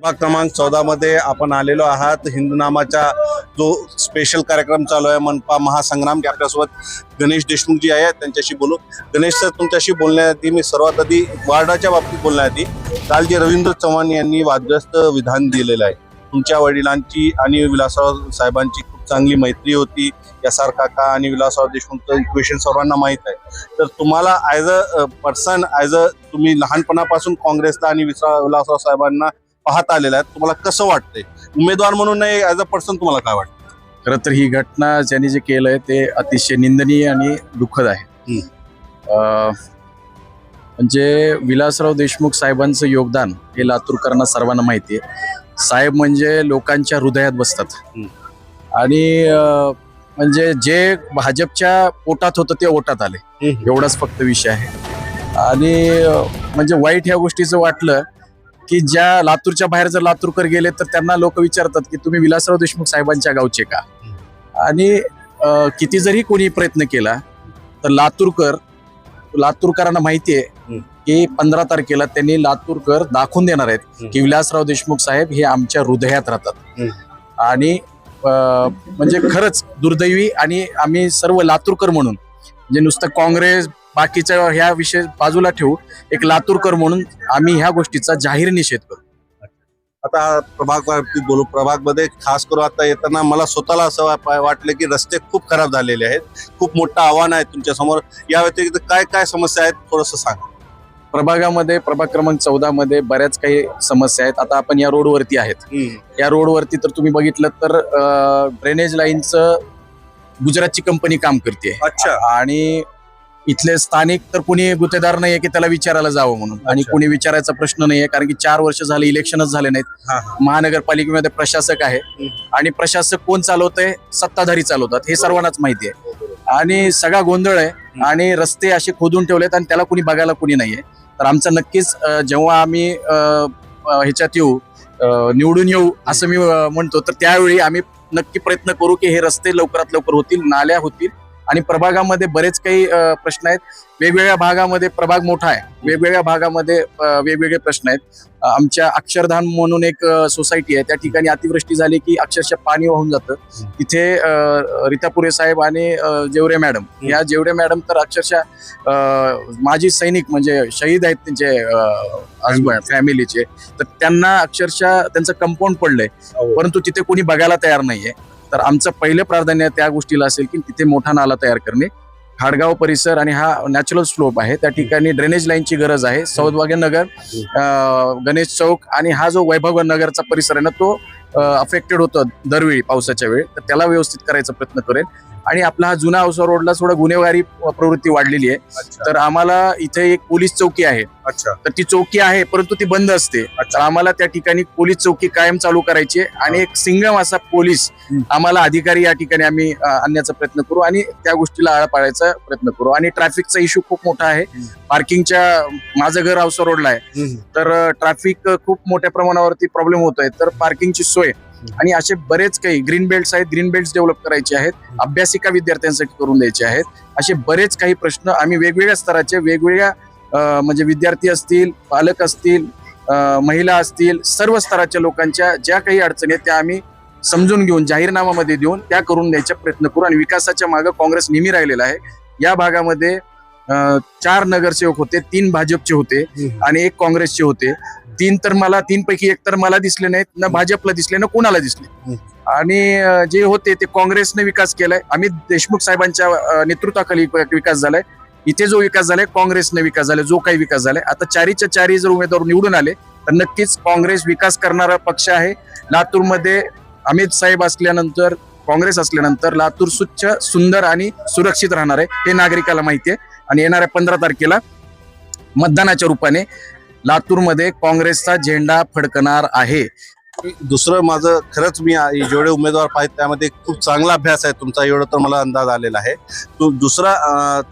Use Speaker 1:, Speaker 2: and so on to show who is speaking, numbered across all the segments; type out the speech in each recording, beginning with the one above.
Speaker 1: प्रभाग क्रमांक 14 मध्ये आपण आलेलो आहात. हिंदू नामाचा जो स्पेशल कार्यक्रम चालू आहे मनपा महासंग्राम. आपल्यासोबत गणेश देशमुख जी आहे, त्यांच्याशी बोलू. गणेश सर, तुमच्याशी बोलण्याआधी मी सर्वात आधी वार्डाच्या बाबतीत बोलण्याआधी काल जे रवींद्र चव्हाण यांनी वादग्रस्त विधान दिलेलं आहे, तुमच्या वडिलांची आणि विलासराव साहेबांची खूप चांगली मैत्री होती. एस.आर. काका आणि विलासराव देशमुखचं इक्वेशन सर्वांना माहीत आहे. तर तुम्हाला ॲज अ पर्सन, तुम्ही लहानपणापासून काँग्रेसला आणि विलासराव साहेबांना पाहत आलेला आहे, तुम्हाला कसं वाटतंय उमेदवार म्हणून नाही, ॲज अ पर्सन तुम्हाला काय वाटतं?
Speaker 2: खरं तर ही घटना ज्यांनी जे केलंय ते अतिशय निंदनीय आणि दुःखद आहे. म्हणजे विलासराव देशमुख साहेबांचं योगदान हे लातूरकरांना सर्वांना माहिती आहे. साहेब म्हणजे लोकांच्या हृदयात बसतात आणि म्हणजे जे भाजपच्या पोटात होतं ते ओटात आले, एवढाच फक्त विषय आहे. आणि म्हणजे वाईट ह्या गोष्टीचं वाटलं की ज्या लातूरच्या बाहेर जर लातूरकर गेले तर त्यांना लोक विचारतात की तुम्ही विलासराव देशमुख साहेबांच्या गावचे का. आणि किती जरी कोणी प्रयत्न केला तर लातूरकरांना माहिती आहे की 15 तारखेला त्यांनी लातूरकर दाखवून देणार आहेत की विलासराव देशमुख साहेब हे आमच्या हृदयात राहतात. आणि म्हणजे खरंच दुर्दैवी. आणि आम्ही सर्व लातूरकर म्हणून, म्हणजे नुसतं काँग्रेस बाकीच्या ह्या विषय बाजूला ठेवू, एक लातूरकर म्हणून आम्ही ह्या गोष्टीचा जाहीर निषेध करू.
Speaker 1: आता प्रभाग बाबतीत बोलू. प्रभागमध्ये खास करून आता येताना मला स्वतःला असं वाटलं की रस्ते खूप खराब झालेले आहेत. खूप मोठं आव्हान आहे तुमच्या समोर. या व्यतिरिक्त काय काय समस्या आहेत थोडंसं सांगा.
Speaker 2: प्रभागामध्ये, प्रभाग क्रमांक 14 मध्ये बऱ्याच काही समस्या आहेत. आता आपण या रोडवरती आहेत. या रोडवरती तर तुम्ही बघितलं तर ड्रेनेज लाईनचं गुजरातची कंपनी काम करते. आणि इथले स्थानिक तर कोणी गुत्तेदार नाहीये की त्याला विचारायला जावं म्हणून. आणि कोणी विचारायचा प्रश्न नाहीये, कारण की 4 वर्ष झाले इलेक्शनच झाले नाहीत. महानगरपालिकेमध्ये प्रशासक आहे आणि प्रशासक कोण चालवतंय? सत्ताधारी चालवतात, हे सर्वांनाच माहिती आहे. आणि सगळा गोंधळ आहे आणि रस्ते असे खोदून ठेवलेत आणि त्याला कोणी बघायला कोणी नाहीये. तर आमचं नक्कीच जेव्हा आम्ही ह्याच्यात येऊ, निवडून येऊ असं मी म्हणतो, तर त्यावेळी आम्ही नक्की प्रयत्न करू की हे रस्ते लवकरात लवकर होतील, नाल्या होतील. आणि प्रभागामध्ये बरेच काही प्रश्न आहेत. वेगवेगळ्या भागामध्ये प्रभाग मोठा आहे, वेगवेगळ्या भागामध्ये वेगवेगळे प्रश्न आहेत. आमच्या अक्षरधाम म्हणून एक सोसायटी आहे, त्या ठिकाणी अतिवृष्टी झाली की अक्षरशः पाणी वाहून जातं. तिथे रीतापुरे साहेब आणि जेवरे मॅडम, या जेवरे मॅडम तर अक्षरशः माजी सैनिक, म्हणजे शहीद आहेत त्यांचे हजबंड फॅमिलीचे. तर त्यांना अक्षरशः त्यांचं कंपाऊंड पडलंय, परंतु तिथे कोणी बघायला तयार नाहीये. तर आमचं पहिलं प्राधान्य त्या गोष्टीला असेल की तिथे मोठा नाला तयार करणे. खाडगाव परिसर आणि हा नॅचरल स्लोप आहे, त्या ठिकाणी ड्रेनेज लाईनची गरज आहे. सौभाग्य नगर, गणेश चौक आणि हा जो वैभव नगरचा परिसर आहे ना, तो अफेक्टेड होतो दरवेळी पावसाच्या वेळी. तर त्याला व्यवस्थित करायचा प्रयत्न करेल. आणि आपला हा जुना औसा रोडला थोडा गुन्हेगारी प्रवृत्ती वाढलेली आहे. तर आम्हाला इथे एक पोलीस चौकी आहे. तर ती चौकी आहे परंतु ती बंद असते. तर आम्हाला त्या ठिकाणी पोलीस चौकी कायम चालू करायची आहे आणि एक सिंगम असा पोलीस आम्हाला अधिकारी या ठिकाणी आम्ही आणण्याचा प्रयत्न करू आणि त्या गोष्टीला आळा पाडायचा प्रयत्न करू. आणि ट्रॅफिकचा इश्यू खूप मोठा आहे. पार्किंगच्या, माझं घर औसा रोडला आहे, तर ट्रॅफिक खूप मोठ्या प्रमाणावरती प्रॉब्लेम होत आहे. तर पार्किंगची सोय आणि असे बरेच काही ग्रीन बेल्ट्स आहेत, ग्रीन बेल्ट्स डेव्हलप करायचे आहेत, अभ्यासिका विद्यार्थ्यांसाठी करून द्यायचे आहेत. असे बरेच काही प्रश्न आम्ही वेगवेगळ्या स्तराचे, वेगवेगळ्या म्हणजे विद्यार्थी असतील, पालक असतील, महिला असतील, सर्व स्तराच्या लोकांच्या ज्या काही अडचणी आहेत त्या आम्ही समजून घेऊन जाहीरनामामध्ये देऊन त्या करून द्यायचा प्रयत्न करू. आणि विकासाच्या मागे काँग्रेस नेहमी राहिलेला आहे. या भागामध्ये 4 नगरसेवक होते, 3 भाजपचे होते आणि 1 काँग्रेसचे होते. 3 पैकी 1 तर मला दिसले नाहीत, ना भाजपला दिसले, ना कोणाला दिसले. आणि जे होते ते काँग्रेसने विकास केलाय. अमित देशमुख साहेबांच्या नेतृत्वाखाली विकास झालाय. इथे जो विकास झालाय काँग्रेसने विकास झालाय, जो काही विकास झालाय. आता 4च्या 4 जर उमेदवार निवडून आले तर नक्कीच काँग्रेस विकास करणारा पक्ष आहे. लातूरमध्ये अमित साहेब असल्यानंतर, काँग्रेस असल्यानंतर लातूर स्वच्छ, सुंदर आणि सुरक्षित राहणार आहे, हे नागरिकाला माहिती आहे. आणि येणाऱ्या 15 तारखेला मतदानाच्या रूपाने लातूरमध्ये काँग्रेसचा झेंडा फडकणार आहे.
Speaker 1: दुसरं माझं, खरंच मी जेवढे उमेदवार पाहिजे त्यामध्ये खूप चांगला अभ्यास आहे तुमचा, एवढं तर मला अंदाज आलेला आहे. दुसरा,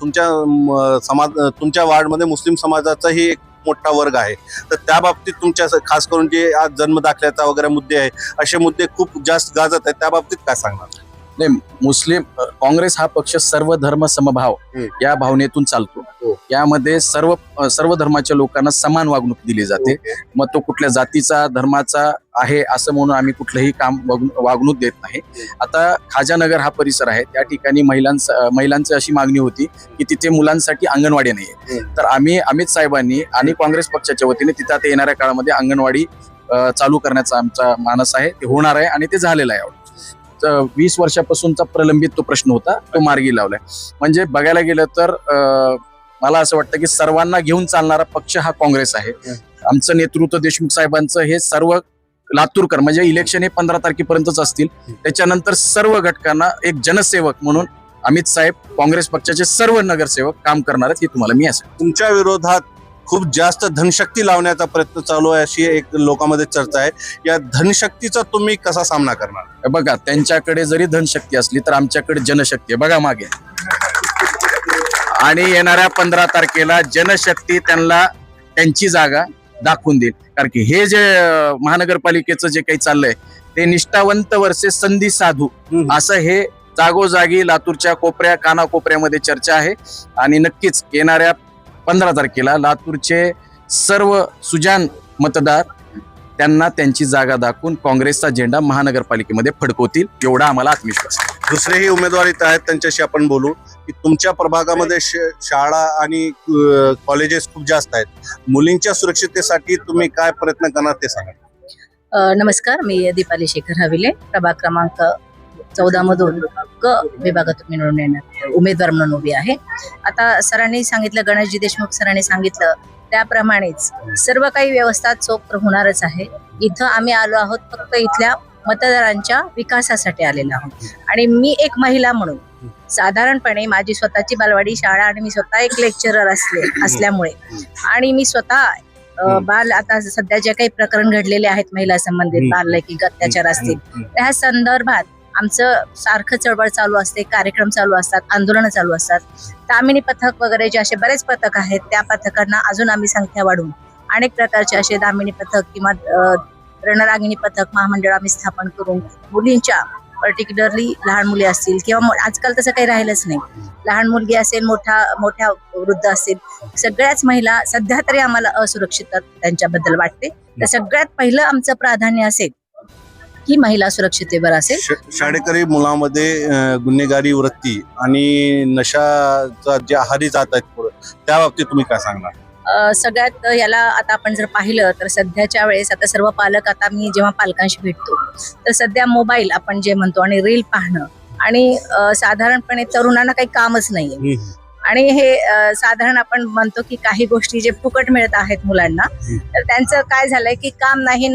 Speaker 1: तुमच्या वार्डमध्ये मुस्लिम समाजाचाही एक मोठा वर्ग आहे. तर त्या बाबतीत तुमच्या खास करून जे आज जन्म दाखल्याचा वगैरे मुद्दे आहे, असे मुद्दे खूप जास्त गाजत आहेत, त्या बाबतीत काय सांगणार?
Speaker 2: नाही, मुस्लिम काँग्रेस हा पक्ष सर्व धर्म समभाव या भावनेतून चालतो. यामध्ये सर्व धर्माच्या लोकांना समान वागणूक दिली जाते. मग तो कुठल्या जातीचा धर्माचा आहे असं म्हणून आम्ही कुठलंही काम वागणूक देत नाही. आता खाजानगर हा परिसर आहे, त्या ठिकाणी महिलांची अशी मागणी होती की तिथे मुलांसाठी अंगणवाडी नाहीये. तर आम्ही अमित साहेबांनी आणि काँग्रेस पक्षाच्या वतीने तिथे आता येणाऱ्या काळामध्ये अंगणवाडी चालू करण्याचा आमचा मानस आहे. ते होणार आहे आणि ते झालेलं आहे. 20 वर्षापासूनचा प्रलंबित तो प्रश्न होता, तो मार्गी लावलाय. म्हणजे बघायला गेलं तर मला असं वाटतं की सर्वांना घेऊन चालणारा पक्ष हा काँग्रेस आहे. आमचं नेतृत्व देशमुख साहेबांचं हे सर्व लातूरकर म्हणजे इलेक्शन हे 15 तारखेपर्यंतच असतील. त्याच्यानंतर सर्व घटकांना एक जनसेवक म्हणून अमित साहेब काँग्रेस पक्षाचे सर्व नगरसेवक काम करणार आहेत, हे तुम्हाला मी असं.
Speaker 1: तुमच्या विरोधात खूप जास्त धनशक्ती लावण्याचा प्रयत्न चालू आहे अशी एक लोकांमध्ये चर्चा आहे. या धनशक्तीचा तुम्ही कसा सामना करणार?
Speaker 2: बघा, त्यांच्याकडे जरी धनशक्ती असली तर आमच्याकडे जनशक्ती आहे. बघा मागे, आणि येणाऱ्या 15 तारखेला जनशक्ती त्यांना त्यांची जागा दाखवून देईल. कारण की हे जे महानगरपालिकेचं जे काही चाललंय ते निष्ठावंत वर्सेस संधी साधू असं हे जागोजागी लातूरच्या कोपऱ्या कानाकोपऱ्यामध्ये चर्चा आहे. आणि नक्कीच येणाऱ्या 15 तारखेला लातूरचे सर्व सुजान मतदार त्यांना त्यांची जागा दाखवून काँग्रेसचा झेंडा महानगरपालिकेमध्ये फडकवतील, एवढा आम्हाला आत्मविश्वास आहे.
Speaker 1: दुसरेही उमेदवार इथं आहेत, त्यांच्याशी आपण बोलू की तुमच्या प्रभागामध्ये शाळा आणि कॉलेजेस खूप जास्त आहेत. मुलींच्या सुरक्षिततेसाठी तुम्ही काय प्रयत्न करणार ते सांगा.
Speaker 3: नमस्कार, मी दीपाली शेखर हविले, प्रभाग क्रमांक 14 मधून क विभागातून मी निवडून येणार उमेदवार म्हणून उभी आहे. आता सरांनी सांगितलं, गणेशजी देशमुख सरांनी सांगितलं त्याप्रमाणेच सर्व काही व्यवस्था चोख होणारच आहे. इथं आम्ही आलो आहोत फक्त इथल्या मतदारांच्या विकासासाठी आलेलो आहोत. आणि मी एक महिला म्हणून साधारणपणे माझी स्वतःची बालवाडी शाळा आणि मी स्वतः एक लेक्चरर असल्यामुळे आणि मी स्वतः आता सध्या जे काही प्रकरण घडलेले आहेत महिला संबंधित बाल लैंगिक अत्याचार असतील त्या संदर्भात आमचं सारखं चळवळ चालू असते, कार्यक्रम चालू असतात, आंदोलनं चालू असतात. तामिनी पथक वगैरे जे असे बरेच पथक आहेत त्या पथकांना अजून आम्ही संख्या वाढवून अनेक प्रकारचे असे दामिनी पथक किंवा रणरागिणी पथक महामंडळ आम्ही स्थापन करून मुलींच्या पर्टिक्युलरली लहान मुली असतील किंवा आजकाल तसं काही राहिलंच नाही, लहान मुलगी असेल मोठ्या वृद्ध असतील, सगळ्याच महिला सध्या तरी आम्हाला असुरक्षित त्यांच्याबद्दल वाटते. तर सगळ्यात पहिलं आमचं प्राधान्य असेल की महिला सुरक्षितेवर असेल.
Speaker 1: शाळेकरी मुलांमध्ये गुन्हेगारी वृत्ती आणि नशाचा जे आहारी जात आहेत त्या बाबतीत तुम्ही काय सांगणार?
Speaker 3: सगळ्यात याला आता आपण जर पाहिलं तर सध्याच्या वेळेस आता सर्व पालक, आता मी जेव्हा पालकांशी भेटतो तर सध्या मोबाईल आपण जे म्हणतो आणि रील पाहणं आणि साधारणपणे तरुणांना काही कामच नाहीये. आणि हे साधारण आपण म्हणतो की काही गोष्टी जे फुकट मिळत आहेत मुलांना, तर त्यांचं काय झालंय की काम नाही,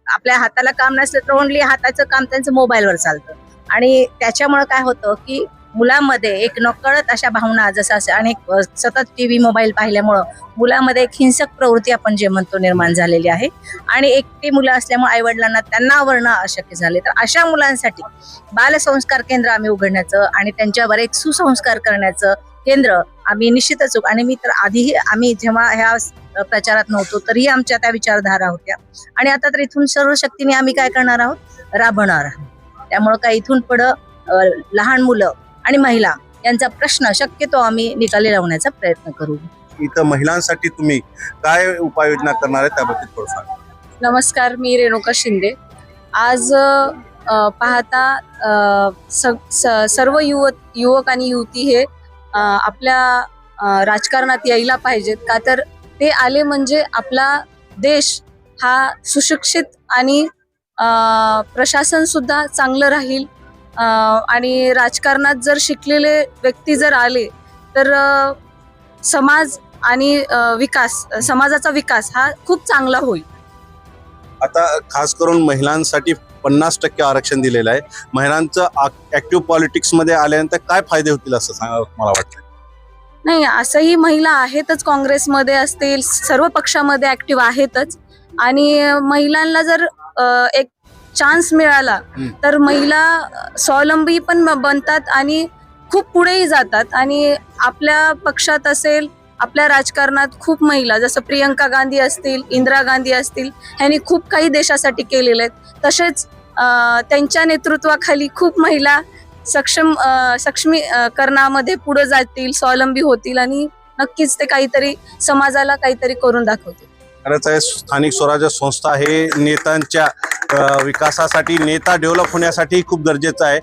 Speaker 3: आपल्या हाताला काम नसलं तर ओनली हाताचं काम त्यांचं मोबाईलवर चालतं. आणि त्याच्यामुळे काय होतं की मुलांमध्ये एक नकळत अशा भावना, जसं असं अनेक सतत टीव्ही मोबाईल पाहिल्यामुळं मुलामध्ये एक हिंसक प्रवृत्ती आपण जे म्हणतो निर्माण झालेली आहे. आणि एकटी मुलं असल्यामुळे आई वडिलांना त्यांना आवरणं अशक्य झाले. तर अशा मुलांसाठी बालसंस्कार केंद्र आम्ही उघडण्याचं आणि त्यांच्यावर एक सुसंस्कार करण्याचं केंद्र आम्ही निश्चितच. आणि मी तर आधीही आम्ही जेव्हा ह्या प्रचारात नव्हतो तरीही आमच्या त्या विचारधारा होत्या आणि आता तर इथून सर्व शक्तीने आम्ही काय करणार आहोत, राबवणार आहोत. त्यामुळं काय इथून पुढं लहान मुलं आणि महिला यांचा प्रश्न शक्यतो आम्ही निकाली लावण्याचा प्रयत्न करू.
Speaker 1: इथं महिलांसाठी तुम्ही काय उपाययोजना करणार आहे त्याबाबतीत थोडं सांगा.
Speaker 4: नमस्कार, मी रेणुका शिंदे. आज पाहता सर्व युवक आणि युवती हे आपल्या राजकारणात यायला पाहिजेत. का तर ते आले म्हणजे आपला देश हा सुशिक्षित आणि प्रशासन सुद्धा चांगलं राहील. आणि राजकारणात जर शिकलेले व्यक्ती जर आले तर समाज आणि समाजाचा विकास हा खूप चांगला होईल.
Speaker 1: आता खास करून महिलांसाठी 50% आरक्षण दिलेलं आहे. महिलांचं ऍक्टिव्ह पॉलिटिक्स मध्ये आल्यानंतर काय फायदे होतील असं सांगा मला वाटतं?
Speaker 4: नाही, असंही महिला आहेतच, काँग्रेसमध्ये असतील सर्व पक्षामध्ये ऍक्टिव्ह आहेतच. आणि महिलांना जर एक चान्स मिळाला तर महिला स्वावलंबी पण बनतात आणि खूप पुढेही जातात. आणि आपल्या पक्षात असेल, आपल्या राजकारणात खूप महिला, जसं प्रियंका गांधी असतील, इंदिरा गांधी असतील, ह्यांनी खूप काही देशासाठी केलेले आहेत. तसेच त्यांच्या नेतृत्वाखाली खूप महिला सक्षमीकरणामध्ये पुढे जातील, स्वावलंबी होतील आणि नक्कीच ते काहीतरी समाजाला काहीतरी करून दाखवतील.
Speaker 1: खरंच आहे, स्थानिक स्वराज्य संस्था हे नेत्यांच्या विकासासाठी, नेता डेव्हलप होण्यासाठी खूप गरजेचं आहे.